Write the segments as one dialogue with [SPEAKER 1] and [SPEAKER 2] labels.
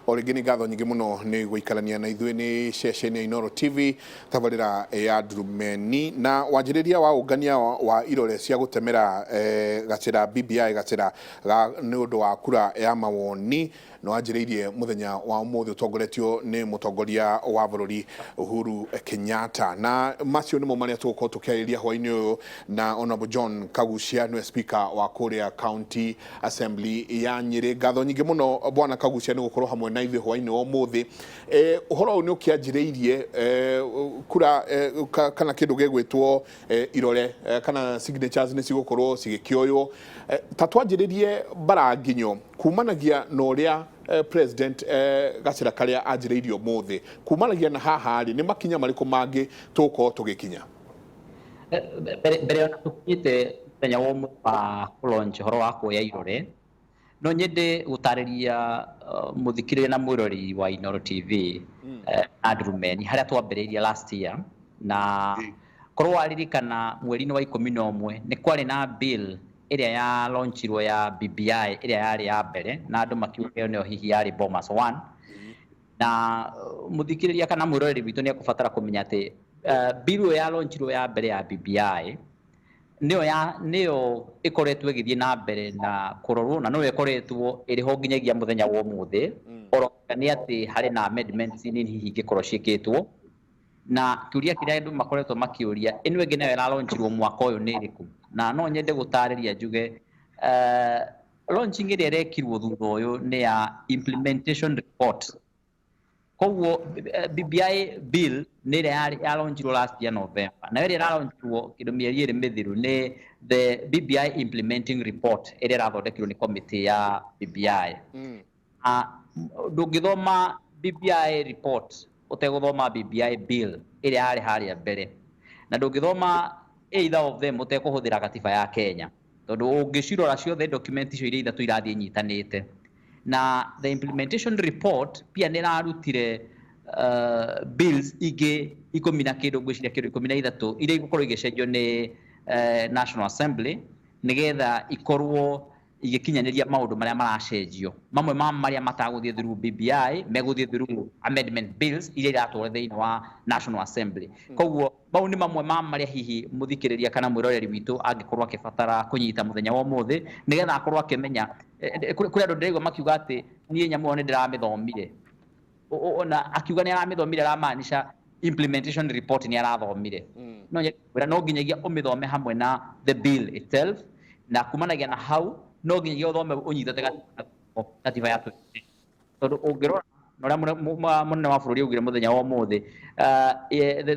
[SPEAKER 1] Origini gatho nyingi muno ni guikarania na ithuĩ ni ceceni ya Inooro TV tabarĩra ya Ndurumeni na wanjĩrĩria wa ũngania wa irore cia gũtemera gacĩra BBI gacĩra nĩ ũndũ wa kura ya mawoni no wanjĩrĩirie muthenya wa ũmũthĩ ũtongoretio nĩ mũtongoria wa bũrũri Uhuru Kenyatta na macio nĩmo marĩa tũgũkorwo tũkĩarĩria hwaĩ-inĩ ũyũ na Honorable John Kagucia nĩwe speaker wa kũrĩa County Assembly ya Nyĩrĩ. Ngatho nyingĩ mũno bwana Kagucia nĩ gũkorwo hamwe na ithuĩ hwaĩ-inĩ wa ũmũthĩ. Ũhoro ũyũ nĩ ũkĩanjĩrĩirie kura kana kĩndũ gĩgwĩtwo irore kana signatures nĩ cigũkorwo cigĩkĩoywo. Ta twanjĩrĩrie Baranginyo kumanagia na ũrĩa President gacĩra karĩa anjĩrĩirio ũmũthĩ kumanagia na haha rĩ nĩ makinya marĩkũ mangĩ tũgũkorwo tũgĩkinya?
[SPEAKER 2] Mbere ona tũkinyĩte mũthenya wa ũmũthĩ wa kũlonji ũhoro wa kuoya irore no nyende gũtarĩria mũthikĩrĩria na mwĩrori wa Inooro TV na Ndurumeni harĩa twambĩrĩirie last year na korwo waririkana mweri-inĩ wa 11 nĩ kwarĩ na bill ĩrĩa ya launchirwo ya BBI ĩrĩa yarĩ ya mbere na andũ makiuga ĩyo nĩyo hihi yarĩ Bomas 1 na mũthikĩrĩria kana mwĩroreri witũ nĩ ekũbatara kũmenya atĩ bill ĩyo ya launchirwo ya mbere ya BBI nĩyo ĩkoretwo ĩgĩthiĩ na mbere na kũrorwo na no ĩkoretwo ĩrĩho nginyagia mũthenya wa ũmũthĩ oroka nĩ atĩ harĩ na amendments nini hihi ingĩkorwo ciĩkĩtwo na kĩũria kĩrĩa andũ makoretwo makĩũria ĩno ĩngĩ nayo ĩralaunchirwo mwaka ũyũ nĩ ĩrĩkũ na no nyende gũtarĩria njuge launching ĩrĩa ĩrekirwo thutha ũyũ nĩ ya implementation report. Koguo BBI bill nĩ ĩrĩa ya launchirwo last year November na ĩrĩa ĩralaunchirwo kĩndũ mĩeri ĩrĩ mĩthiru nĩ the BBI implementing report ĩrĩa ĩrathondekirwo nĩ committee ya BBI. Ndũngĩthoma BBI report ũtegũthoma BBI bill ĩrĩa yarĩ harĩa mbere na ndũngĩthoma either of them ũtekũhũthĩra katiba ya Kenya tondũ ũngĩcirora ciothe document icio iria ithatũ irathiĩ inyitanĩte na the implementation report pia nĩ ĩrarutire bills ingĩ 10 na kĩndũ ngwĩciria kĩndũ 13 iria igũkorwo igĩcenjio nĩ National Assembly nĩgetha ikorwo igĩkinyanĩria maũndũ marĩa maracenjio mamwe marĩa matagũthiĩ through BBI megũthiĩ through amendment bills iria iratwarwo thĩinĩ wa National Assembly. Koguo mau nĩ mamwe marĩa hihi mũthikĩrĩria kana mwĩroreri witũ angĩkorwo akĩbatara kũnyita mũthenya wa ũmũthĩ nĩgetha akorwo akĩmenya kũrĩ andũ ndĩraigua makiuga atĩ niĩ nyamũ nĩ ndĩramĩthomire ona akiuga nĩ aramĩthomire aramaanisha implementation report nĩ arathomire no nginyagia ũmĩthome hamwe na the bill itself na kumanagia na hau no nginyagia ũthome ũnyitate katiba ya tondũ ũngĩrora na ũrĩa mũnene wa bũrũri augire mũthenya wa ũmũthĩ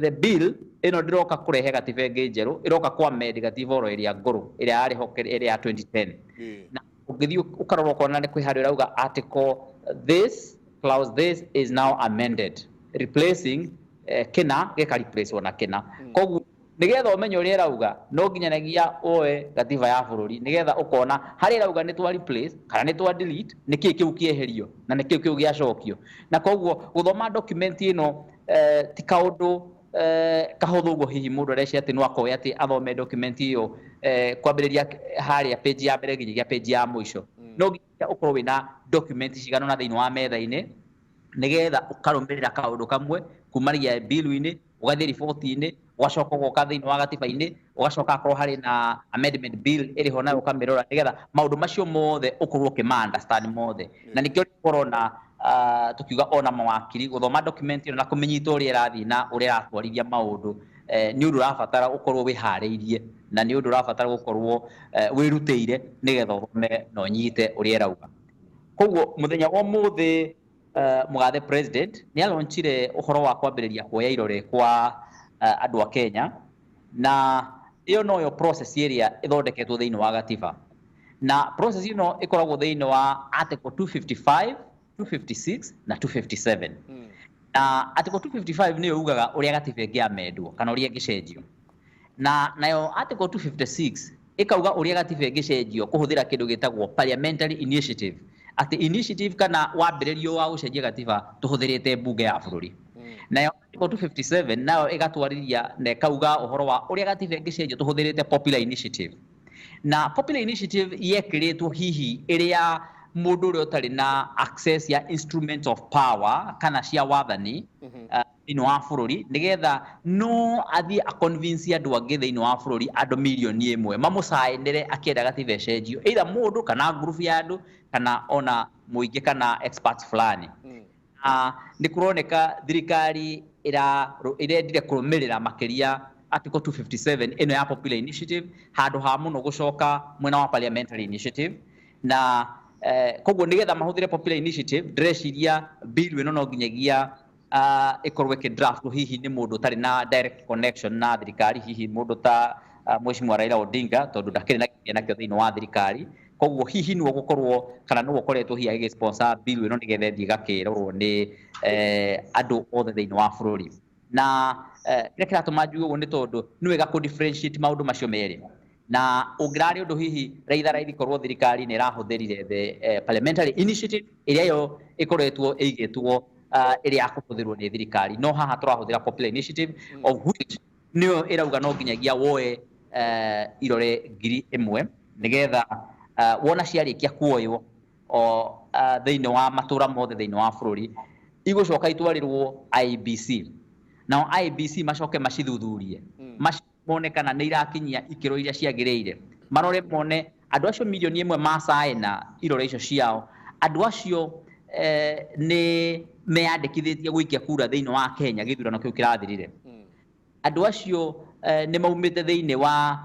[SPEAKER 2] the bill ĩno ndĩroka kũrehe katiba ĩngĩ njerũ ĩroka kwa-amend katiba oro ĩrĩa ngũrũ ĩrĩa yarĩho ĩrĩa ya 2010 na ũngĩthiĩ ũkarora ũkona nĩ kwĩ handũ ĩrauga article this clause this is now amended replacing kĩna gĩka-replacewo na kĩna. Koguo nĩgetha ũmenye ũrĩa ĩrauga no nginyanagia oe katiba ya bũrũri nĩgetha ũkona harĩa ĩrauga nĩ twa replace kana nĩ twa delete nĩkĩĩ kĩu kĩeherio na nĩkĩĩ kĩu gĩacokio na koguo gũthoma document ĩno ti kaũndũ kahũthũ ũguo hihi mũndũ areciria atĩ no akoya atĩ athome document ĩyo kwambĩrĩria harĩa page ya mbere nginyagia page ya mũico no nginya ũkorwo wĩna document cigana na thĩinĩ wa metha-inĩ nĩgetha ũkarũmĩrĩra kaũndũ kamwe kumanagia bill-inĩ ũgathiĩ riboti-inĩ ũgacoka ũgoka thĩinĩ wa gatiba-inĩ ũgacoka akorwo harĩ na amendment bill ĩrĩho nayo ũkamĩrora nĩgetha maũndũ macio mothe ũkorwo ũkĩma-understand mothe na nĩkĩo tũkorwo na tukiuga ona mawakiri gũthoma document ĩno na kũmĩnyita ũrĩa ĩrathiĩ na ũrĩa ĩratwarithia maũndũ nĩ ũndũ ũrabatara ũkorwo wĩharĩirie na nĩ ũndũ ũrabatara gũkorwo wĩrutĩire nĩgetha ũthome na ũnyite ũrĩa ĩrauga. Koguo mũthenya wa ũmũthĩ mũgathe president nĩ alaunchire ũhoro wa kwambĩrĩria kuoya irore kwa andũ a Kenya na ĩyo noyo process ĩrĩa ĩthondeketwo thĩinĩ wa gatiba na process ĩno ĩkoragwo thĩinĩ wa article 255, 256 na 257 na article 255 nĩyo yugaga ũrĩa gatiba ĩngĩamendwo kana ũrĩa ĩngĩcenjio na nayo article 256 ĩkauga ũrĩa gatiba ĩngĩcenjio kũhũthĩra kĩndũ gĩtagwo parliamentary initiative atĩ initiative kana wambĩrĩrio wa gũcenjia gatiba tũhũthĩrĩte mbunge ya bũrũri nayo article 257 nayo ĩgatwarithia na ĩkauga ũhoro wa ũrĩa gatiba ĩngĩcenjio tũhũthĩrĩte popular initiative na popular initiative yekĩrĩtwo hihi ĩrĩa mundu uria utari na access ya instruments of power kana cia wathani ino wa bururi nigetha no athie a convince andu angi thiini wa bururi andu milioni 1 mamucainire akienda gatiba cenjio either mundu kana group ya andu kana ona muingi kana experts fulani ni kuroneka thirikari irendire kurumirira makiria Article 257 ino ya Popular Initiative handu ha muno gucoka mwena wa Parliamentary Initiative na koguo nigetha mahuthire Popular Initiative ndreciria bill ino no nginyagia ikorwe ke draft hihi ni mundu tari na direct connection na thirikari hihi mundu ta Mheshimiwa Raila Odinga tondu ndakiri na kiena kio thiini wa thirikari koguo hihi ni gukorwo kana no gukoretwo hihi agi sponsor bill ino nigetha thii gakirorwo ni andu othe thiini wa bururi na kira kiratuma njuge ni tondu ni wega ku differentiate maundu macio meri na ungirari undu hihi raitha korwo thirikari ni irahuthirire the Parliamentary Initiative iria yo ikoretwo igitwo iria akuhuthirwo ni thirikari no haha turahuthira Popular Initiative of which niyo irauga no nginyagia woe irore ngiri 1 nigetha wona ciarikia kuoywo o thiini wa matura mothe thiini wa bururi igucoka itwarirwo IBC now IBC macoke macithuthurie mone kana ni irakinyia ikiro iria ciagirire marore mone andu acio milioni 1 macaina irore icio ciao andu acio ni meandikithitie guikia kura thiini wa Kenya githurano kiu kirathirire andu acio ni maumite thiini wa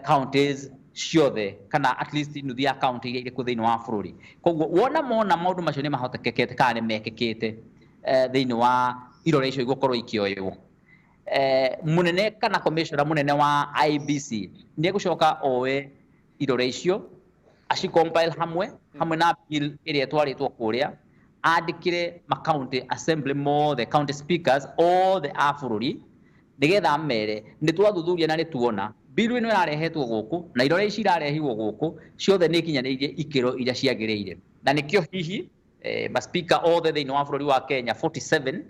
[SPEAKER 2] counties ciothe kana at least nuthi ya county iria iri ku thiini wa bururi koguo wona mona maundu macio ni mahotekekete kana ni mekekete thiini wa irore icio igukorwo ikioywo munene kana commissioner munene wa IBC ni egucoka owe irore icio aci compile hamwe na bill iria twaritwo kuria andikire ma county assembly the county speakers all the bururi nigetha mere ni twathuthuria na ni tuona bill ino irarehetwo guku na irore ici irarehirwo guku ciothe ni kinyanirie ikiro iria ciagirire na nikio hihi ma speaker all the thiini wa bururi wa Kenya 47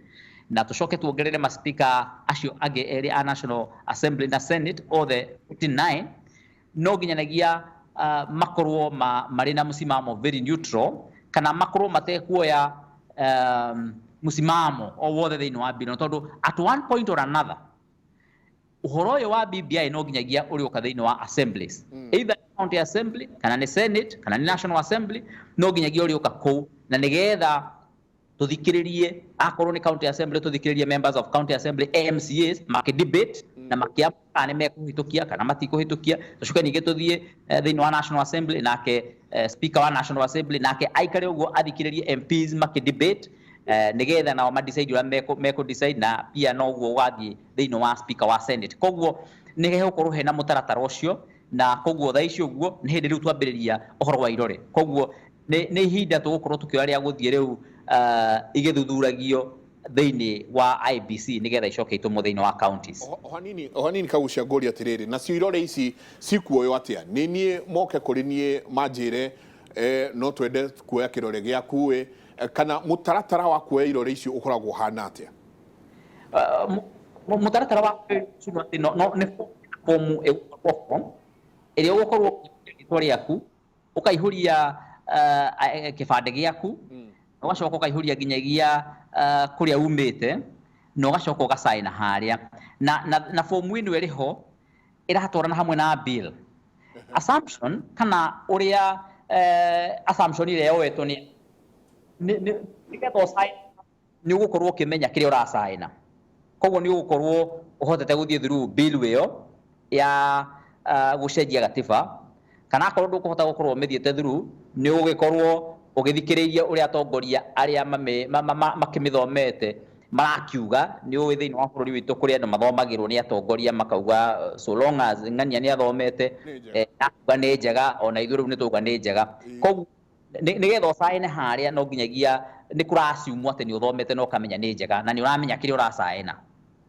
[SPEAKER 2] na tucoke tuongerere ma speaker acio age eri a National Assembly na Senate all the 49 no ginyanagia makorwo mari na musimamo very neutral kana makorwo matekuoya musimamo o wothe thiini wa bill tondu at one point or another uhoro yo wa BBI no ginyagia uri uka thiini wa assemblies either county assembly kana ni Senate kana ni National Assembly no ginyagia uri uka kou na nigetha tuthikiririe akorwo ni county assembly tuthikiririe members of county assembly MCAs maki debate na makia kana mekuhitukia kana matikuhitukia tucoke ninge tuthie thiini wa National Assembly nake speaker wa National Assembly nake aikare uguo athikiririe MPs maki debate nigetha nao ma decide ura meko decide na pia no uguo wathie thiini wa speaker wa Senate koguo nigehe ukorwo hena mutaratara ucio na koguo tha icio uguo ni hindi riu twambiriria uhoro wa irore koguo ni ihinda tugukorwo tukioya ria guthie riu igithuthuragio thiini wa IBC nigetha icoke itumwo thiini wa counties
[SPEAKER 1] hanini kagucia ngori atiriri na cio irore ici cikuoyo atia ni nie moke kuri nie manjire no twende kuoya kirore giaku kana mutaratara wa kuoya irore ici ukoragwo hana atia
[SPEAKER 2] mutaratara wa no ne fomu iria ugukorwo itwa riaku ukaihuria kibande giaku ugacoka ukaihuria ginyagia kuria umite no ugacoka ugasaina haria na fomu ino iriho iratwarana hamwe na bill assumption kana uria assumption ile yoetwo ni nigetha sign ni ugukorwo ukimenya kiria urasaina koguo ni ugukorwo uhotete guthie through bill iyo ya gucenjia gatiba kana akorwo ndukuhota gukorwo mithiete through ni ugikorwo ugithikiriria uria atongoria aria makimithomete marakiuga ni uwi thiini wa bururi witu kuri andu mathomagirwo ni atongoria makauga so long as ng'ania ni athomete akuga ni njega ona ithuĩ rĩu ni tuga ni njega koguo nigetha ucaine haria no nginyagia ni kuraciumwo ati ni uthomete no kamenya ni njega na ni uramenya kiri uracaina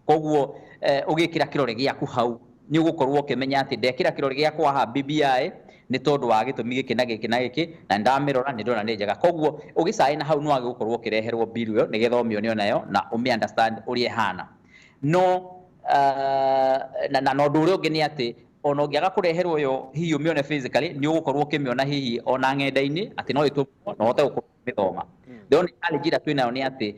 [SPEAKER 2] koguo ugikira kirore giaku hau ni ugukorwo ukimenya ati ndekira kirore giakwa ha BBI ni tondu wa gitumi giki na giki na ndamirora ni ndona ni njega koguo ugicaina hau no agigukorwo kireherwo bill iyo nigetha umionio nayo na umi understand uria hana no na no ndu uri ungi ni ati ona ũngĩaga kũreherwo yo hihi ũmĩone physically nĩ ũgũkorwo ũkĩmĩona hihi ona ng'enda-inĩ atĩ no ĩtũmwo na ũhote gũkorwo ũkĩmĩthoma. The only challenge ĩrĩa twĩnayo nĩ atĩ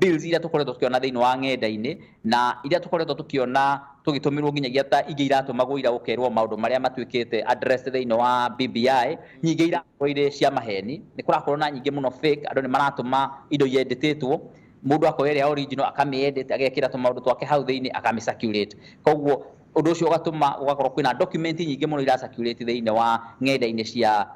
[SPEAKER 2] bills iria tũkoretwo tũkĩona thĩinĩ wa ng'enda-inĩ na iria tũkoretwo tũkĩona tũgĩtũmĩrwo nginyagia ta ingĩ iratũmagwo ira gũkerwo maũndũ marĩa matuĩkĩte addressed thĩinĩ wa BBI, nyingĩ irakorwo irĩ cia maheni. Nĩ kũrakorwo na nyingĩ mũno fake, andũ nĩ maratũma indo ieditĩtwo, mũndũ akoya ĩrĩa original akamĩ-edit agekĩra tũmaũndũ twake hau thĩinĩ akamĩ-circulate. Koguo ũndũ ũcio ũgatũma ũgakorwo kwĩna document nyingĩ mũno ira-circulate thĩinĩ wa ng'enda-inĩ cia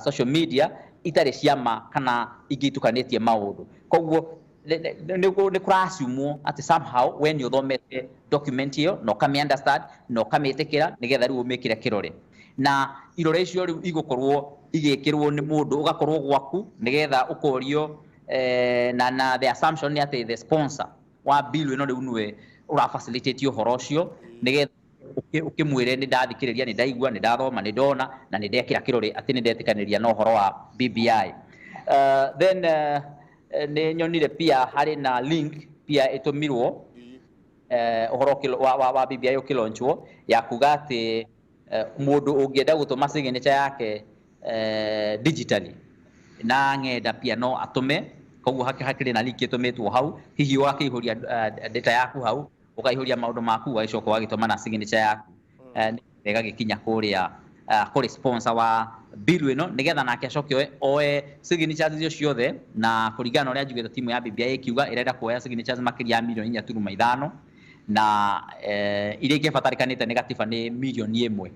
[SPEAKER 2] social media itarĩ ciama kana ingĩ itukanĩtie maũndũ. Koguo nĩ kũra-assume atĩ somehow we nĩ ũthomete document ĩyo na ũkamĩ-understand na ũkamĩtĩkĩra nĩgetha rĩu ũmĩkĩre kĩrore. Na irore icio rĩu igũkorwo igĩkĩrwo nĩ mũndũ ũgakorwo gwaku nĩgetha ũkorio na the assumption nĩ atĩ the sponsor wa bill ĩno rĩu nĩwe ũra-facilitate ũhoro ũcio nĩgetha ukimwire nĩ ndathikĩrĩria, nĩ ndaigua, nĩ ndathoma, nĩ ndona na nĩ ndekĩra kĩrore atĩ nĩ ndetĩkanĩria na ũhoro wa BBI. Then nĩ nyonire pia harĩ na link pia ĩtũmirwo ũhoro wa BBI ũkĩlaunchwo ya kuga atĩ mũndũ ũngĩenda gũtũma signature yake digitally na ng'enda pia no atũme. Koguo hakĩrĩ na link ĩtũmĩtwo hau, hihi ũgakĩihũria data yaku hau, ũkaihũria maũndũ maku ũgagĩcoka ũgagĩtũma na signature yaku ĩgagĩkinya kũrĩ sponsor wa bill ĩno nĩgetha nake acoke oe signatures icio ciothe, na kũringana na ũrĩa njugĩte timu ya BBI ĩkiuga ĩrenda kuoya signatures makĩria ya milioni 4.5 na iria ingĩbatarĩkanĩte nĩ gatiba nĩ milioni 1,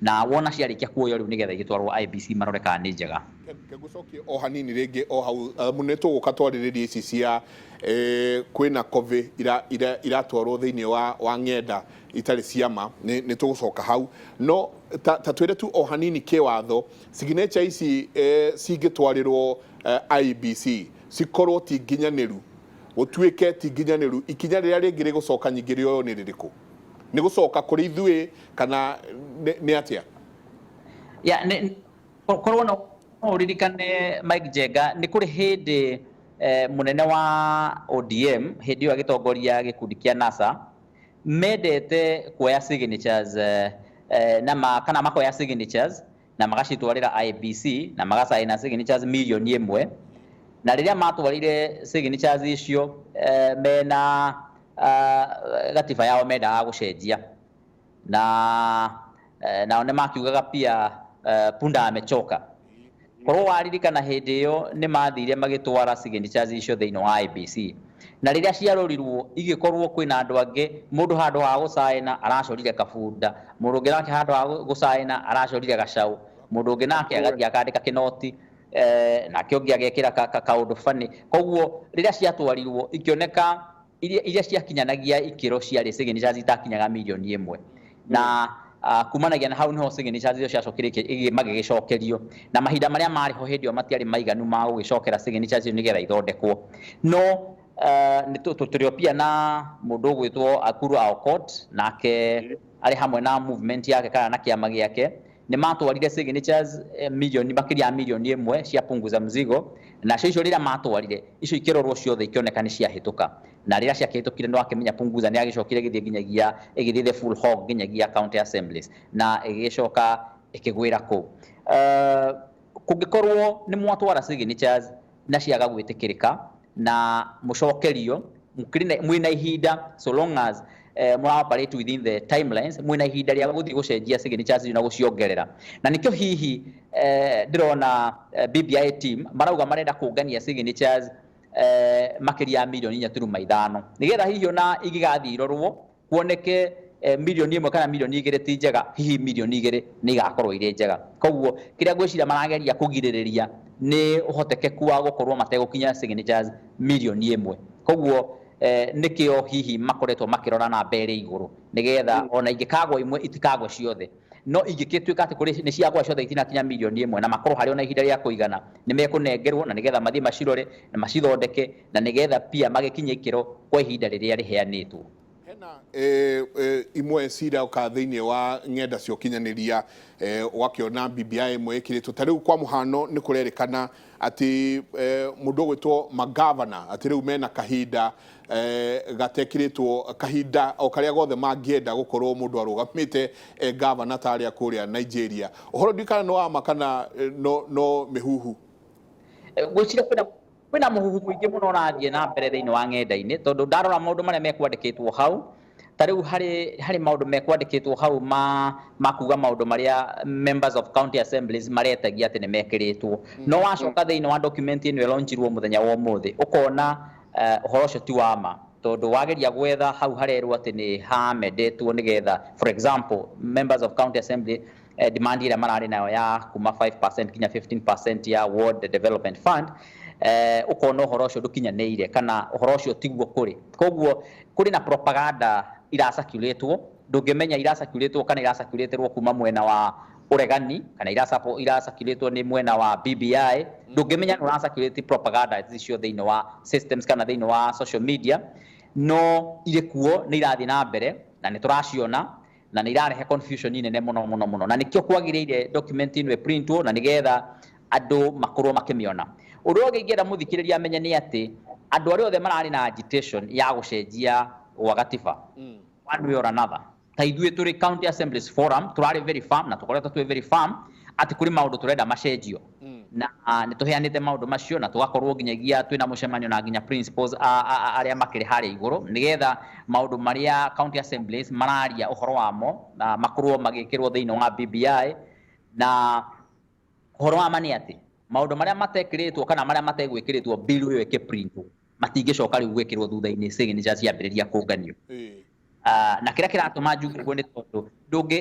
[SPEAKER 2] na wona ciarĩkia kuoywo rĩu nĩgetha igĩtwarwo IEBC marore kana nĩ njega.
[SPEAKER 1] Ngũcokie o hanini rĩngĩ o hau nĩ tũgũka twarĩrĩria ici cia kwĩna COVID iratwarwo thĩinĩ wa ng'enda itarĩ ciama, nĩ tũgũcoka hau, no ta twĩre tu o hanini kĩwatho signature ici cingĩtwarĩrwo IEBC cikorwo ti nginyanĩru, gũtuĩke ti nginyanĩru, ikinya rĩrĩa rĩngĩ rĩgũcoka nyingĩ rĩoyo nĩ rĩrĩkũ? Nĩ gũcoka kũrĩ ithuĩ kana nĩ atĩa?
[SPEAKER 2] Korwo no ũririkane Mike Njenga nĩ kũrĩ hĩndĩ mũnene wa ODM hĩndĩ ĩyo agĩtongoria gĩkundi kĩa NASA mendete kuoya signatures kana makoya signatures na magacitwarĩra IEBC na magacaina signatures milioni 1, na rĩrĩa matwarire signatures icio mena gatiba yao mendaga gũcenjia nao nĩ makiugaga pia punda amechoka. Korwo waririkana hĩndĩ ĩyo nĩ mathire magĩtwara signatures icio thĩinĩ wa IEBC, na rĩrĩa ciarorirwo igĩkorwo kwĩna andũ angĩ, mũndũ handũ ha gũcaina aracorire kabunda, mũndũ ũngĩ nake handũ ha gũcaina aracorire gacaũ, mũndũ ũngĩ nake agathiĩ akandĩka kĩnoti nake ũngĩ agekĩra kaũndũ funny. Koguo rĩrĩa ciatwarirwo ikĩoneka iria ciakinyanagia ikĩro ciarĩ signatures itakinyaga milioni 1, na kumanagia na hau niho signatures icio ciacokire magĩgĩcokerio, na mahinda marĩa marĩ ho hĩndĩ ĩyo matiarĩ maiganu ma gũgĩcokera signatures icio nĩgetha ithondekwo. No tũrĩ pia na mũndũ ũgwĩtwo Akuru Aukot, nake arĩ hamwe na movement yake kana na kĩama gĩake, nĩ matwarire signatures makĩria ya milioni 1 cia punguza mzigo, na icio rĩrĩa matwarire icio ikĩrorwo ciothe ikĩoneka nĩ ciahĩtũka, na rĩrĩa ciahĩtũkire nĩ wakĩmenya punguza nĩ agĩcokire gĩthiĩ the full hog nginyagia county assemblies na ĩgĩcoka ĩkĩgwĩra kũu. Kũngĩkorwo nĩ mwatwara signatures na ciaga gwĩtĩkĩrĩka na mũcokerio mwĩna ihinda, so long as mũra operate within the timelines, mwĩna ihinda rĩa gũthiĩ gũcenjia signatures na gũciongerera. Na nĩkĩo hihi ndĩrona BBI team marauga marenda kũngania signatures makĩria ya milioni 4.5 nĩgetha hihi ona igĩgathiĩ irorwo kuoneke milioni 1 kana milioni 2 ti njega, hihi milioni 2 nĩ igakorwo irĩ njega. Koguo kĩrĩa ngwĩciria marageria kũgirĩrĩria nĩ ũhotekeku wa gũkorwo mategũkinya signatures milioni 1. Koguo nĩkĩo hihi makoretwo makĩrora na mbere igũrũ nĩgetha ona ingĩkagwo imwe itikagwo ciothe, no ingĩtuĩka atĩ kũrĩ nĩ ciagwa ciothe itinakinya milioni 1 na makorwo harĩ ona ihinda rĩa kũigana nĩ mekũnengerwo na nĩgetha mathiĩ macirore na macithondeke na nĩgetha pia magĩkinye ikĩro kwa ihinda rĩrĩa rĩheanĩtwo.
[SPEAKER 1] imwe cira uka thiini wa ng'enda cia ukinyaniria wakiona BBI imwe ikiritwo ta riu kwa muhano ni kurerikana ati mundu gwitwo magavana ati riu mena kahinda gatekiritwo kahinda o karia gothe mangienda gukorwo mundu arugamite governor taria kuria Nigeria uhoro ndikana no amakana no mihuhu
[SPEAKER 2] gwicira kwina muhuhu mwingi muno rathie na mbere thiini wa ng'enda-ini tondu ndarora maundu maria mekwandikitwo hau tariu hari maundu mekwandikitwo hau makuga maundu maria members of county assemblies maretagia ati ni mekiritwo no wacoka thiini wa document ino launchirwo muthenya wa umuthi ukona uhoro ucio ti wama tondu wageria gwetha hau harerwo ati ni hamendetwo nigetha for example members of county assembly demand ira marari nayo ya kuma 5% kinya 15% ya ward development fund ukona uhoro ucio ndukinyanĩire kana uhoro ucio tiguo kuri koguo kuri na propaganda irasakuletwo ndungimenya irasakuletwo kana irasakuleterwo kuma mwena wa uregani kana irasakuletwo ni mwena wa BBI ndungimenya no irasakulete propaganda icio thiini wa systems kana thiini wa social media no irikuo ni irathi na mbere na ni turaciona na ni irarehe confusion nene muno na nikio kwagiriire document ino printwo na nigetha andu makorwo makimiona undu ungi ngienda muthikiriria amenye ni ati andu aria othe marari na agitation ya gucenjia wa gatiba one way or another ta ithuĩ turi county assemblies forum turari very firm na tukoretwo twi very firm ati kuri maundu turenda macenjio na ni tuheanite maundu macio na tugakorwo nginyagia twina mucemanio na nginya principals aria makiri haria iguru nigetha maundu maria county assemblies mararia uhoro wamo na makorwo magikirwo thiini wa BBI na uhoro wa mani ati maundu maria matekiritwo kana maria mategwikiritwo bill iyo ikiprintwo matingicoka riu gwikirwo thutha-ini signature ciambiriria kunganio na kira kiratuma njugirwo ni tondu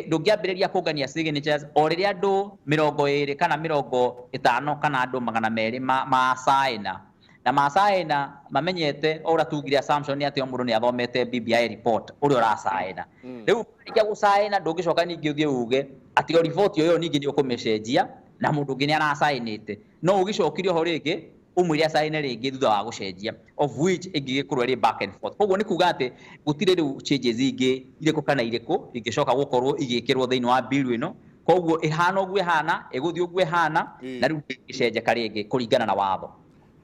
[SPEAKER 2] ndungiambiriria kungania signatures o riria andu 20 kana 50 kana andu 200 masaina na masaina mamenyete ora tugire assumption ni ati o mundu ni athomete BBI report uri urasaina riu ikia gusaina ndungicoka ningi uthie uge ati o report yo ningi ni ukumecenjia na mundu ngi ni arasainite no ugicokirio ho ringi umwire asaine ringi thutha wa gucenjia of which ingigikorwo ri back and forth koguo ni kuga ati gutire riu changes ingi iriku kana iriku ingicoka gukorwo igikirwo thiini wa bill ino koguo ihana uguo ihana iguthii uguo ihana na riu icenjeka ringi kuringana na watho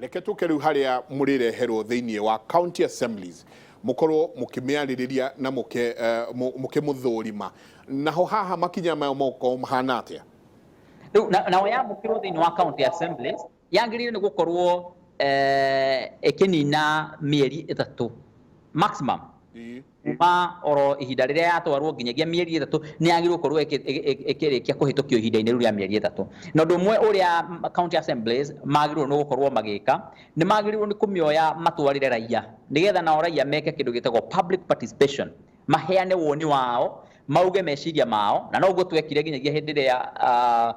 [SPEAKER 1] reke tuke riu haria murireherwo thiini wa county assemblies mukorwo mukimiaririria na mukimuthurima naho haha makinya mayo moko mahana atia
[SPEAKER 2] riu na ya mukirwo thiini wa county assemblies yangirire ni gukorwo ikinina mieri 3 maximum oro ihinda riria yatwarwo nginyagia mieri 3 ni yagirwo gukorwo ikirikia kuhitukio ihinda-ini riu ria mieri 3 na undu umwe uria county assemblies magirwo no gukorwo magika ni magirwo ni kumioya matwarire raia nigetha na raia meke kindu gitagwo public participation maheane woni wao mauge meciria mao na no uguo twekire nginyagia hindi ria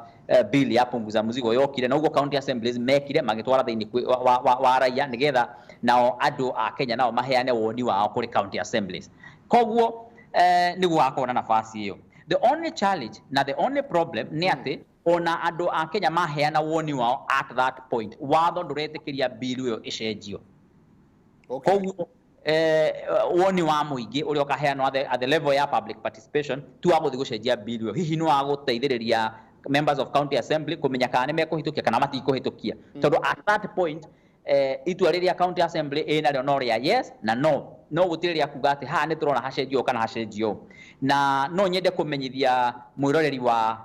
[SPEAKER 2] bill ya punguza muzigo yokire na uguo county assemblies mekire magitwara thiini wa raia nigetha nao andu a Kenya nao maheane woni wao kuri county assemblies koguo ni gwako na nafasi iyo the only challenge na the only problem ni ati ona andu a Kenya maheana woni wao at that point watho nduretikiria bill iyo icenjio koguo woni wa muingi uri okaheanwo at the level ya public participation tu aguthi gucenjia bill iyo hihi no aguteithiriria members of county assembly kumenya kana ni mekuhitukia kana matikuhitukia tondu at that point itua riria county assembly ina rio no ria yes na no gutire ria kuga ati ha ni turona hacenjio kana hacenjio na no nyende kumenyithia mwiroreri wa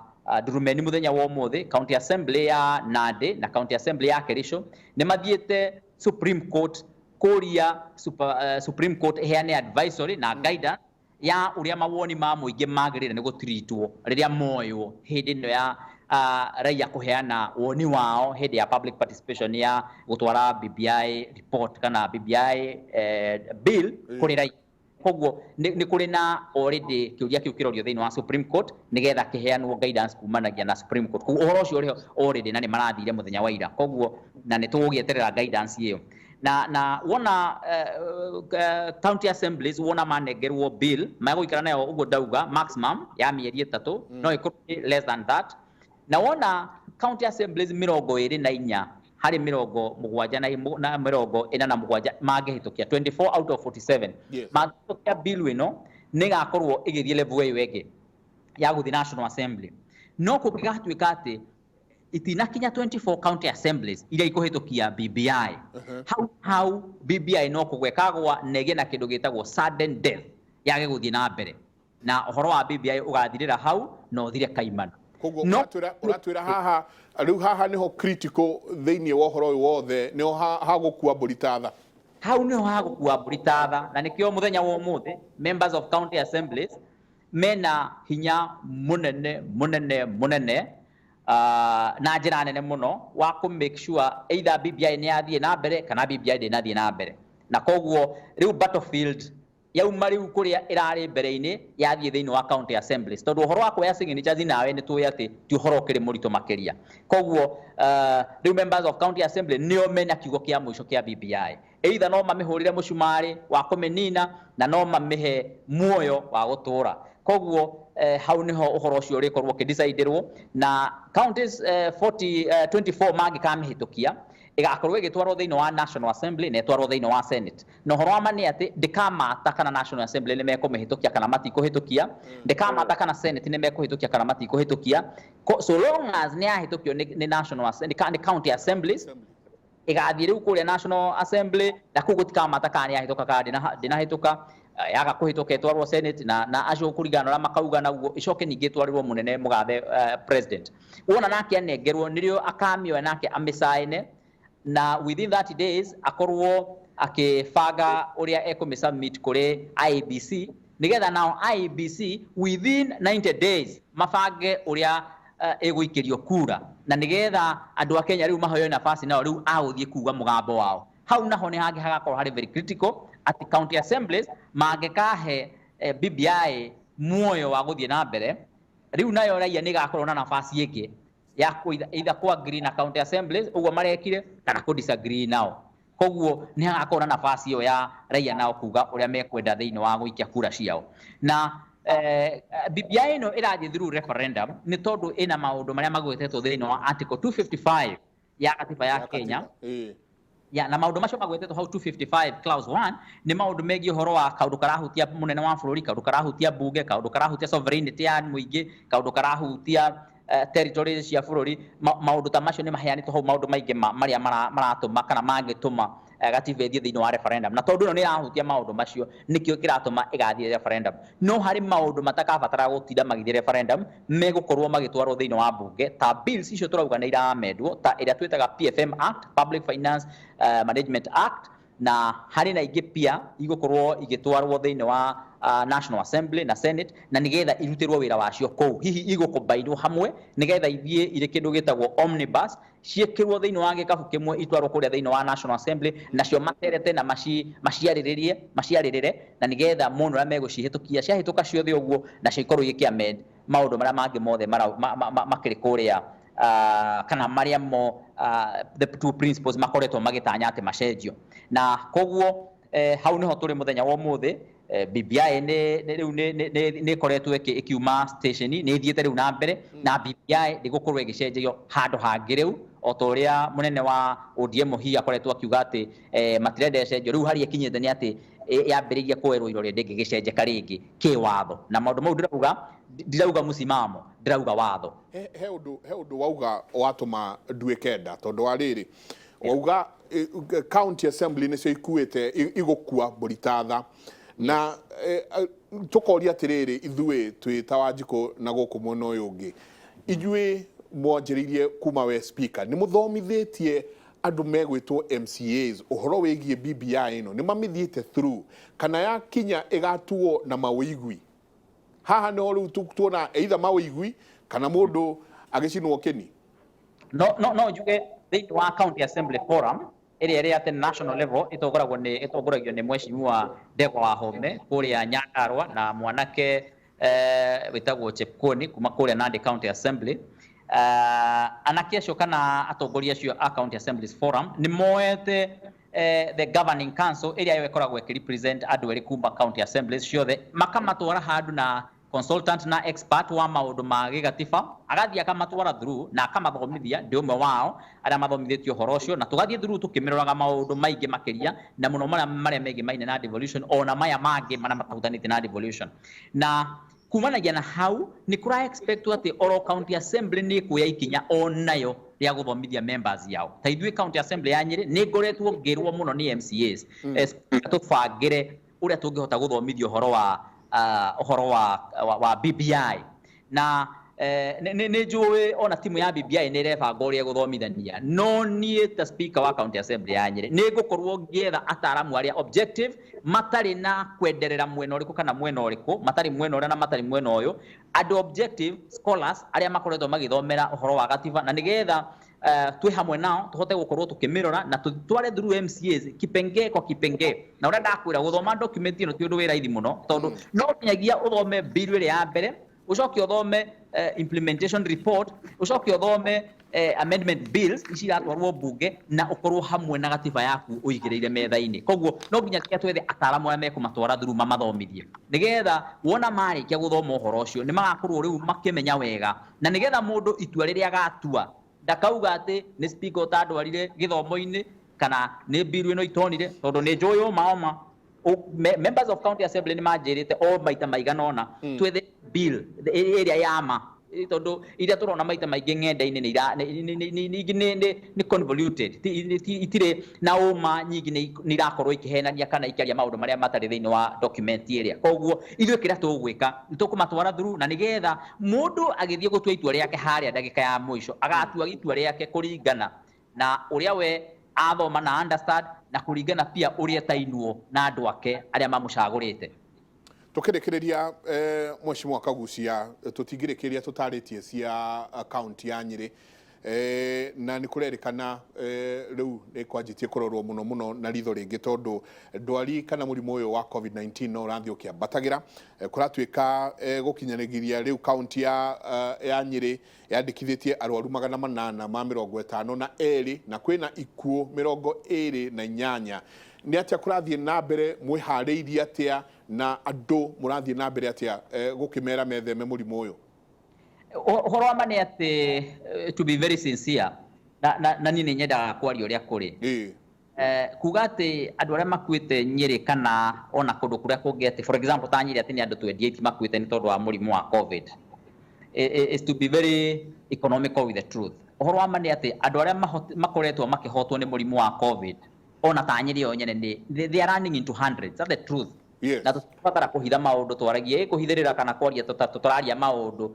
[SPEAKER 2] Durumeni muthenya wa umuthi county assembly ya Nandi na county assembly ya Kericho ni mathiete Supreme Court kuria Supreme Court heane advisory na guidance ya uria mawoni ma muingi magirire ni gutritwo riria moyo hindi no ya raia kuheana woni wao hindi ya public participation ya gutwara BBI report kana BBI bill kuri raia koguo ni kuri na already kiuria kiu kirorio thiini wa Supreme Court nigetha kiheanwo guidance kumanagia na Supreme Court koguo uhoro ucio uriho already na ni marathire muthenya wa ira koguo na ni tugieterera guidance iyo na wona county assemblies wona manegerwo bill maguikara nayo uguo ndauga maximum ya mieri 3 no ikorwo less than that na wona county assemblies 24 hari mirongo mugwanja na mirongo ina na mugwanja mangihitukia 24 out of 47 mangihitukia bill ino nigakorwo igithie level iyo ege ya guthi National Assembly no kungigatuika ati itinakinya 24 county assemblies iria ikuhitukia BBI how BBI no kugwekagwa nege na kindu gitagwo sudden death yage guthi na mbere na uhoro wa BBI ugathirira hau no thire kaimana
[SPEAKER 1] koguo uratwira haha riu haha niho critical thiini wa uhoro uyu wothe niho hagukua mburitatha
[SPEAKER 2] hau niho hagukua mburitatha na nikio muthenya wa umuthi members of county assemblies mena hinya munene na njira nene muno wa ku make sure either BBI ni yathie na mbere kana BBI ndi nathie na mbere na koguo riu battlefield yauma riu kuria irari mbere-ini yathie thiini wa county assemblies tondu uhoro wa kuya signatures nawe ni tuya ati ti uhoro kiri murito makiria koguo riu members of county assembly nio mena kiugo kia mwisho kia BBI either no mamihurire mucumari wa kumenina na no mamihe muoyo wa gutura koguo hau niho uhoro ucio urikorwo kideciderwo na counties 24 magi kamihitukia igakorwo igitwarwo thiini wa National Assembly na itwarwo thiini wa Senate no uhoro wa mani ati ndikamata kana National Assembly ni mekumihitukia kana matikuhitukia ndikamata kana Senate ni mekuhitukia kana matikuhitukia so long as ni ahitukio ni National Assembly ni county assemblies igathie riu kuria National Assembly na kugutikamata kana ni ahituka kana dinahituka yaga kuhituka itwarwo Senate na acio kurigana na makauga naguo icoke ningi twarirwo munene mugathe president wona nake anengerwo nirio akamio nake amisaine na within 30 days akorwo akifanga uria ekumisummit kuri IEBC nigetha now IEBC within 90 days mafange uria eguikirio kura na nigetha andu a Kenya riu mahoyo nafasi nao riu aguthie kuga mugambo wao hau naho ni hangi hagakorwo hari very critical at county assemblies mangekahe BBI muoyo wa guthie na mbere riu nayo raia ni gakorwo na nafasi ingi ya either ku agree na county assemblies uguo marekire kana ku disagree nao koguo ni hagakorwo na nafasi iyo ya raia nao kuga uria mekwenda thiini wa guikia kura ciao na BBI no irathie through referendum ni tondu ina maundu maria magwetetwo thiini wa article 255 ya katiba ya Kenya ya na maundu macio magwetetwo hau 255 clause 1 ni maundu megi horo wa kaundu karahutia munene wa bururi kaundu karahutia bunge kaundu karahutia sovereignty ya muingi kaundu karahutia territories cia bururi maundu ta macio ni maheanitwo hau maundu maingi maria maratuma kana mangituma gatiba ithie thiini wa referendum na tondu no ni rahutia maundu macio nikio kiratuma igathie referendum no hari maundu matakabatara gutinda magithie referendum megukorwo magitwarwo thiini wa bunge ta bills icio turauga ni iramendwo ta iria twitaga PFM Act Public Finance Management Act na hari na ingi pia igukorwo igitwarwo thiini wa National Assembly na Senate na nigetha irutirwo wira wacio kou hihi igukombainwo hamwe nigetha ithie ire kindu gitagwo omnibus ciekirwo thiini wa gikabu kimwe itwarwo kuria thiini wa National Assembly nacio materete na maciaririre na nigetha mundu ria megucihitukia ciahituka ciothe uguo na cikorwo igikiamend maundu maria mangi mothe makiri kuria kana maria mo the two principles makoretwo magitanya ati macenjio na koguo hau niho turi muthenya wa umuthi BBI ni koretwo ikiuma station ni ithiete riu na mbere na BBI ndigukorwo igicenjerio handu hangi riu otoria munene wa ODM hi akoretwo akiuga ati matirende icenjio riu hari ikinyite ni ati yambiririe kuerwo irore ndingigicenjeka ringi kiwatho na maundu mau ndirauga musimamo ndirauga watho
[SPEAKER 1] he undu wauga watuma nduikenda tondu wa riri wauga county assembly nicio ikuite igukua mburitatha na tukoria atiriri ithue twita Wanjiku na guku mwena uyu ungi ijue mwanjiririe kuma we speaker ni muthomithitie andu megwitwo MCAs uhoro wigie BBI ino ni mamithiete through kana ya kinya igatuo na mawigwi haha no riu tuona either mawigwi kana mundu agicinwo kini
[SPEAKER 2] no juge thiini wa county assembly forum iri at national level itongoragio ni mweshimiwa Ndegwa Wahome kuria Nyandarua na mwanake witagwo Chepkoni kuma kuria Nandi County Assembly anake acio kana atongoria acio a county assemblies forum ni moete the governing council area yo ikoragwo ikirepresent andu eri kuma county assemblies ciothe makamatwara handu na consultant na expert wa maundu ma gigatiba agathia akamatwara through na akamathomithia ndi umwe wao aria mathomithitio horo ucio na tugathie through tukimiroraga maundu maingi makiria na muno maria megi maine na devolution ona maya mangi maria matahutanite na devolution na kumanagia na hau ni kura expect ati oro county assembly ni kuya ikinya onayo ria guthomithia members yao ta ithuĩ county assembly ya Nyeri ni ngoretwo ngirwo muno ni MCAs tubangire uria tungihota guthomithio horo wa BBI na nĩ njũĩ ona timu ya BBI nĩ ĩrebanga ũrĩa gũthomithania no niĩ ta speaker wa county assembly ya Nyeri nĩ ngũkorwo ngĩetha ataaramu arĩa objective matarĩ na kwenderera mwena ũrĩkũ kana mwena ũrĩkũ matarĩ mwena ũrĩa na matarĩ mwena ũyũ andũ objective scholars arĩa makoretwo magĩthomera ũhoro wa gatiba na nĩgetha twĩ hamwe nao tũhote gũkorwo tũkĩmĩrora na tũtware through MCAs kipenge kwa kipenge na ũrĩa ndakwĩra gũthoma document ĩno ti ũndũ wĩ raithi mũno tondũ no nginyagia ũthome bill ĩrĩa ya mbere ucoke uthome implementation report ucoke uthome amendment bills iciratwarwo bunge na ukorwo hamwe na gatiba yaku uigireire metha-ini koguo no nginya twethe ataaramu arĩa mekumatwara through mamathomithie nigetha wona marĩkia guthoma ũhoro ũcio nĩ magakorwo rĩu makĩmenya wega na nigetha mũndũ itua rĩrĩa agatua ndakauga atĩ nĩ speaker ũtandwarire gĩthomo-inĩ kana nĩ bill ĩno itonire tondũ nĩ njũĩ maoma members of county assembly ni manjirite o maita maigana ona twethe bill area yama tondu iria turona maita maingi ng'enda-ini ni convoluted itire na uma nyingi ni irakorwo ikihenania kana ikiaria maundu maria matari thiini wa document area koguo ithuĩ kĩrĩa tũgwĩka nĩ tũkũmatwara through na nigetha mũndũ agĩthiĩ gũtua itua rĩake harĩa ndagĩka ya mũico agatua itua rĩake kũringana na ũrĩa we athoma na understand na kuringana pia uria tainwo na andu ake aria mamucagurite
[SPEAKER 1] tukirekereria Mheshimiwa Kagucia tutingirikiria tutaritie cia county ya Nyeri na ni kurerikana riu ni kwanjitie kurorwo muno na ritho ringi tondu ndwari kana murimu uyu wa COVID-19 no urathio kiambatagira kuratuika gukinyanigiria riu county ya Nyeri yandikithitie arwaru 852 na kwina ikuo 28 ni atia kurathie na mbere mwihariirie atia na andu murathie na mbere atia gukimera metheme murimu uyu
[SPEAKER 2] horo ama nĩ atĩ to be very sincere na niĩ nĩ nyendaga kwaria ũrĩa kũrĩ kuga atĩ andũ arĩa makuĩte Nyeri kana ona kũndũ kũrĩa kũngĩ atĩ for example ta Nyeri atĩ nĩ andũ 28 makuĩte nĩ tondũ wa mũrimũ wa COVID is to be very economical with the truth ũhoro wa ma nĩ atĩ andũ arĩa makoretwo makĩhotwo nĩ mũrimũ wa COVID ona ta Nyeri yo nyene they are running into hundreds that's the truth na tũbatara kũhitha maũndũ twaragie kũhithĩrĩra kana kwaria tũtararia maũndũ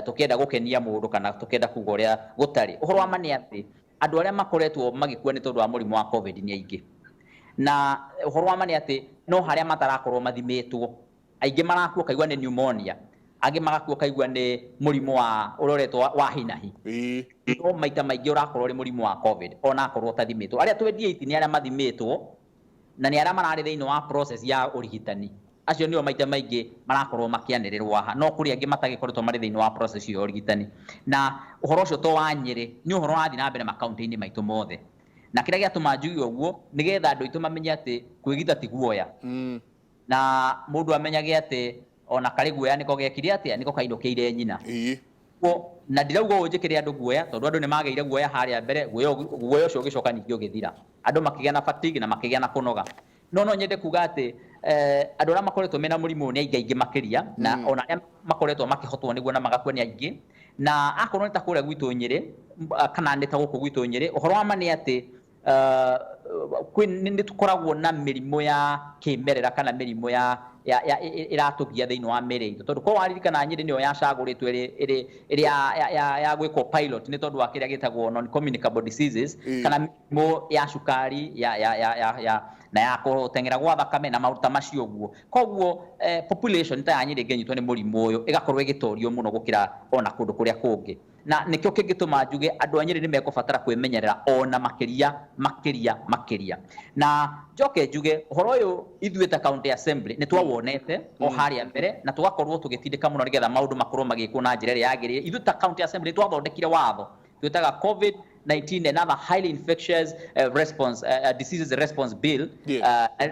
[SPEAKER 2] tukienda gukenia mundu kana tukienda kuga uria gutari uhoro wa ma nĩ atĩ andũ arĩa makoretwo magĩkua nĩ tondũ wa mũrimũ wa COVID nĩ aingĩ na uhoro wa ma nĩ atĩ no harĩa matarakorwo mathimitwo aingĩ marakua kaigua nĩ pneumonia angĩ magakua kaigua nĩ mũrimũ wa uroretwo wa hinahi no maita maingĩ ũrakorwo ũrĩ mũrimũ wa COVID ona akorwo ũtathimitwo arĩa 28 nĩ arĩa mathimitwo na nĩ arĩa mararĩ thĩinĩ wa process ya ũrigitani acio nĩo maita maingĩ marakorwo makianĩrĩrwo haha no kũrĩ angĩ matagĩkoretwo marĩ thĩinĩ wa process ya ũrigitani na ũhoro ũcio to wa Nyeri nĩ ũhoro ũrathiĩ na mbere makaunti-inĩ maitũ mothe na kĩrĩa gĩatũma njuge ũguo nĩgetha andũ aitũ mamenye atĩ kwĩgita ti guoya na mũndũ amenyage atĩ ona karĩ guoya nĩko gekire atĩa nĩko kainũkĩire nyina na ndirauga ũnjĩkĩre andũ guoya tondũ andũ nĩ magĩire guoya harĩa mbere guoya ũcio ũgĩcoka ningĩ ũgĩthira andũ makĩgĩa na fatigue na makĩgĩa na kũnoga no nyende kuga atĩ andũ arĩa makoretwo mena mũrimũ nĩ aingĩ makĩria na ona arĩa makoretwo makĩhotwo nĩguo na magakua nĩ aingĩ na akorwo nĩ ta kũrĩa gwitũ Nyeri kana nĩ ta gũkũ gwitũ Nyeri ũhoro wa ma nĩ atĩ nĩ tũkoragwo na mĩrimũ ya kĩmerera kana mĩrimũ iratũgia thĩinĩ wa mĩrĩ itũ tondũ ko waririkana Nyeri nĩyo yacagũrĩtwo ĩrĩ ya gwĩkwo pilot nĩ tondũ wa kĩrĩa gĩtagwo non communicable diseases kana mĩrimũ ya cukari na ya gũteng'era gwa thakame na maũndũ ta macio ũguo koguo population ta ya Nyeri ĩngĩnyitwo nĩ mũrimũ ũyũ ĩgakorwo ĩgĩtorio mũno gũkĩra ona kũndũ kũrĩa kũngĩ na nĩkĩo kĩngĩtũma njuge andũ a Nyeri nĩ mekũbatara kwĩmenyerera ona makĩria na njoke njuge ũhoro ũyũ ithuĩ ta county assembly nĩ twawonete o harĩa mbere na tũgakorwo tũgĩtindĩka mũno nĩgetha maũndũ makorwo magĩkwo na njĩra ĩrĩa yagĩrĩire ithuĩ ta county assembly nĩ twathondekire watho twĩtaga COVID COVID-19 and other highly infectious diseases response bill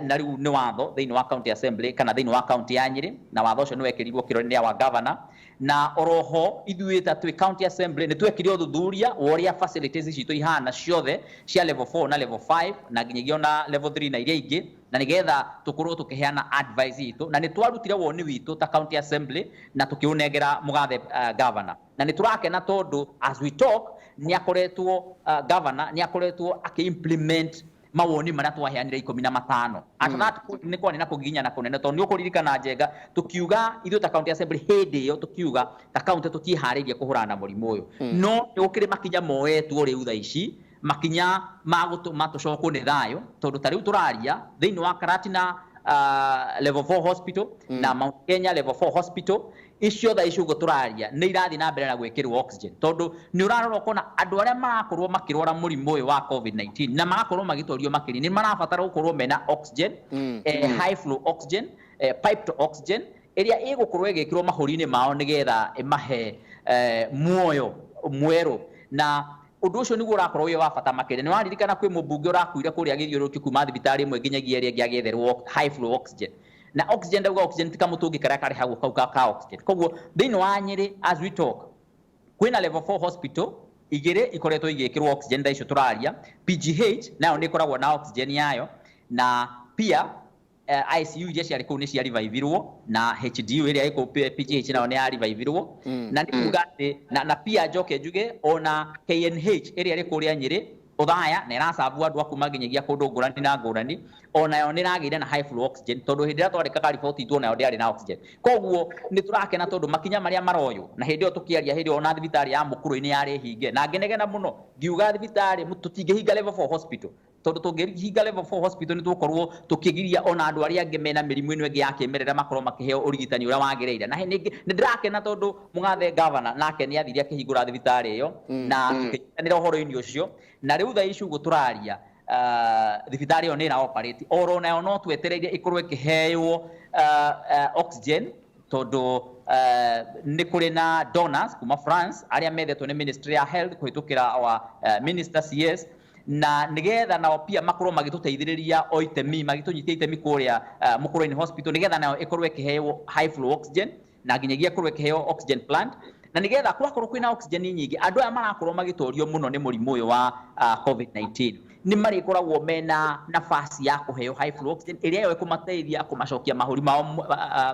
[SPEAKER 2] na riu ni watho thiini wa county assembly kana thiini wa county ya Nyeri, na watho ucio ni wekirirwo kironi wa governor. Na oroho ithuĩ ta twĩ county assembly ni twekire uthuthuria wa uria facilities citu ihana ciothe cia level 4 na level 5 na nginyagia na level 3 na iria ingi, na nigetha tukorwo tukiheana advice itu, na ni twarutire woni witu ta county assembly na tukiunengera mugathe governor. Na ni turakena tondu as we talk ni akoretwo governor ni akoretwo aki-implement mawoni maria twaheanire 15 at that point ni kwani na kuginya na kunene tondu ukuririkana njenga tukiuga ithu ta county assembly hindi yo tukiuga ta county tutiharirie kuhurana na murimu uyu no ni ukiri makinya moetwo riu tha ici makinya matucokwo ni thayo tondu ta riu turaria thiini wa Karatina level 4 hospital na Mount Kenya level 4 hospital icio tha icio guturaria ni irathi na mbere na gwikirwo oxygen tondu ni urarora kona andu aria marakorwo makirwara murimu uyu wa COVID-19 na magakorwo magitorio makiri ni marabatara gukorwo mena oxygen high flow oxygen piped oxygen iria igukorwo igikirwo mahuri-ini mao nigetha imahe muoyo mweru. Na undu ucio niguo urakorwo wi wa bata makiri. Ni waririkana kwi mubunge urakuire kuria githiuruki kuma thibitari imwe nginyagia iria ngiagitherwo high flow oxygen na oxygen ndauga oxygen tika mutungi karia kari hau kau ka oxygen. Koguo thiini wa Nyeri as we talk kwina level 4 hospital igire ikoretwo igikirwo oxygen tha icio turaria. PGH nayo ni ikoragwo na oxygen yayo, na pia ICU iria ciari kuu ni cia revivirwo na HDU iria iko PGH nayo ni ya revivirwo na ni kuga na pia njoke njuge ona KNH iria iri kuria Nyeri uthaya na irasabu andu akuma nginyagia kundu ngurani na ngurani onayo ni ragire na high flow oxygen tondu hindi ria twarikaga report itu nayo ndiari na oxygen. Koguo ni turakena tondu makinya maria maroyo na hindi yo tukiaria hindi ona thibitari ya Mukuru-ini yari hinge na ngenegena muno ngiuga thibitari tutingihinga level 4 hospital tondu tungihinga level 4 hospital ni tukorwo tukigiria ona andu aria angi mena mirimu ino ingi ya kimerera makorwo makiheo urigitani uria wagireire. Na ni ndirakena tondu mugathe governor nake ni athiri akihingura thibitari iyo na tukianira uhoro-ini ucio na riu tha icio guturaria thibitari iyo ni ira operate oro nayo no twetereire ikorwo ikiheo oxygen tondu ni kuri na donors kuma France aria methetwo ni Ministry ya Health kuhitukira wa Minister CS na nigetha nao pia makorwo magituteithiriria o itemi magitunyitia itemi kuria Mukuru-ini hospital nigetha nayo ikorwo ikiheo high flow oxygen na nginyagia ikorwo ikiheo oxygen plant na nigetha kwakorwo kwina oxygen nyingi andu aya marakorwo magitorio muno ni murimu uyu wa COVID-19 ni marikoragwo mena nafasi ya kuheo high flow oxygen iria yo ikumateithia kumacokia mahuri mao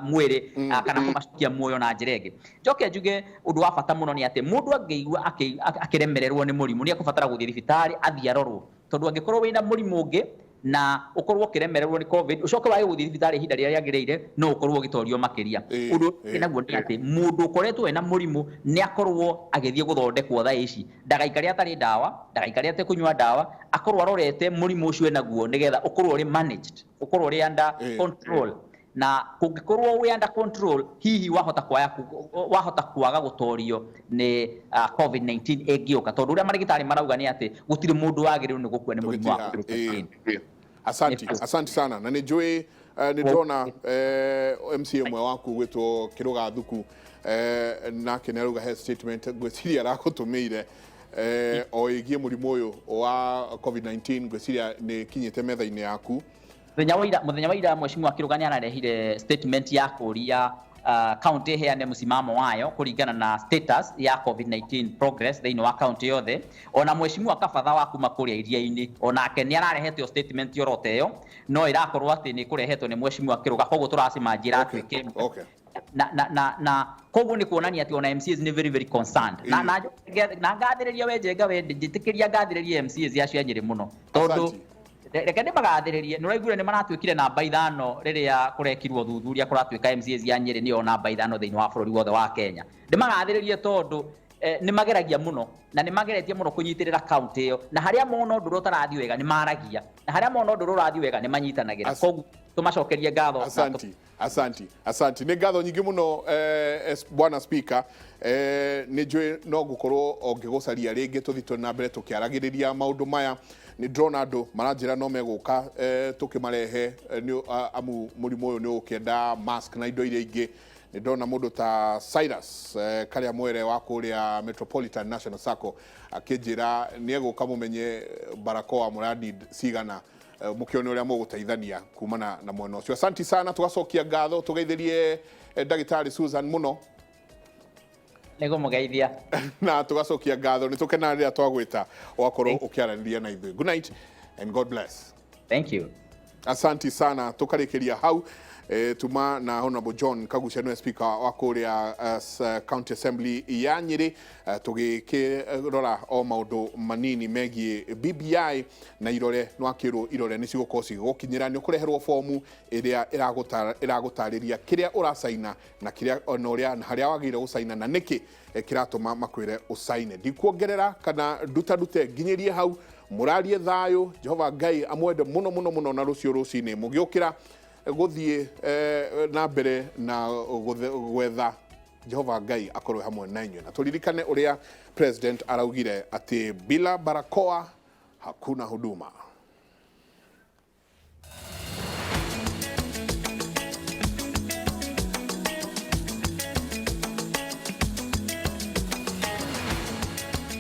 [SPEAKER 2] mwiri kana kumacokia muoyo na njira ingi. Njoke njuge undu wa bata muno ni ati mundu angeigua akiremererwo ni murimu ni akubatara guthii thibitari athii arorwo tondu angikorwo wina murimu ungi na ukorwo kiremererwo ni COVID ucoke wage guthii thibitari ihinda riria riagiriire no ukorwo gitorio makiria. Undu naguo ni ati mundu ukoretwo ena murimu ni akorwo agithie guthondekwo tha ici ndagaikari atari dawa ndagaikari ate kunywa dawa akorwo arorete murimu ucio naguo nigetha ukorwo uri managed ukorwo uri under control na kungikorwo wi under control hihi wahota kwaga gutorio ni COVID-19 ingioka tondu uria marigitari marauga ni ati gutiri mundu wagiriru ni gukua ni murimu wa COVID-19.
[SPEAKER 1] Asante sana na nijui nidrona MCA mwe waku gwitwo Kiruga Thuku nake ni aruga health statement gwiciria aragutumiire oigie murimu uyu wa COVID-19 gwiciria ni kinyite metha-ini yaku.
[SPEAKER 2] Muthenya wa ira mheshimiwa Kiruga ni ararehire statement ya kuria county heane musimamo wayo kuringana na status ya COVID-19 progress thiini wa county yothe. Ona mheshimiwa Kabatha wa kuma kuria iria-ini onake ni ararehete statement yorote yo no irakorwo ati ni kurehetwo ni mheshimiwa Kiruga koguo turacima njira atwike na koguo ni kuonania ati ona MCAs ni very concerned na ngathiriria we njenga we njitikiria ngathiriria MCAs acio Nyeri muno tondu reke ndi magathiririe ni uraigure ni maratwikire namba 5 riria kurekirwo thuthuria kuratwika MCAs ya Nyeri ni ona namba 5 thiini wa bururi wothe wa Kenya. Ndi magathiririe tondu ni mageragia muno na ni mageretie muno kunyitirira county iyo na haria mona nduru tarathi wega ni maragia na haria mona nduru rathi wega ni manyitanagira koguo tumacokerie ngatho. Asante
[SPEAKER 1] ni ngatho nyingi muno bwana speaker ni njui no gukorwo ongigucaria ringi tuthitwe na mbere tukiaragiriria maundu maya ni drona andu maranjira no meguka tukimarehe amu murimu uyu ni ukienda mask na indo iria ingi nĩ ndona mũndũ ta Cyrus Karĩa Mwere wa kũrĩa Metropolitan National Sacco akĩnjĩra nĩ egũka mũmenye Barakoa mũrandi cigana mũkĩone ũrĩa mũgũteithania kumana na mwena ũcio. Asanti sana, tugacokia ngatho tugeithĩrie ndagĩtarĩ Susan mũno
[SPEAKER 2] Nego mũgeithia
[SPEAKER 1] na tugacokia ngatho nĩ tũkenaga rĩrĩa twagwĩta wakorwo ũkĩaranĩria na ithuĩ. Good night and God bless.
[SPEAKER 2] Thank you.
[SPEAKER 1] Asanti sana, tukarĩkĩria hau. Tuma na Honorable John Kagusha nĩwe speaker wa kũrĩa County Assembly ya Nyĩrĩ, tũgĩkĩrora o maũndũ manini megiĩ BBI na irore nwakĩrwo irore nĩ cigũkorwo cigũkinyĩra. Nĩ ũkũreherwo fomu ĩrĩa ĩragũtarĩria kĩrĩa ũracaina na kĩrĩa ona ũrĩa harĩa wagĩrĩire gũcaina na nĩkĩ kĩratũma makwĩre ũcaine. Ndikuongerera kana ndute nginyĩrie hau. Mũrarie thayũ, Jehova Ngai amwende mũno mũno mũno na rũciũ rũcinĩ mũgĩũkĩra gũthiĩ na mbere na gwetha Jehova Ngai akorwo hamwe na inyuĩ. Na tũririkane ũrĩa President araugire atĩ bila Barakoa hakuna huduma.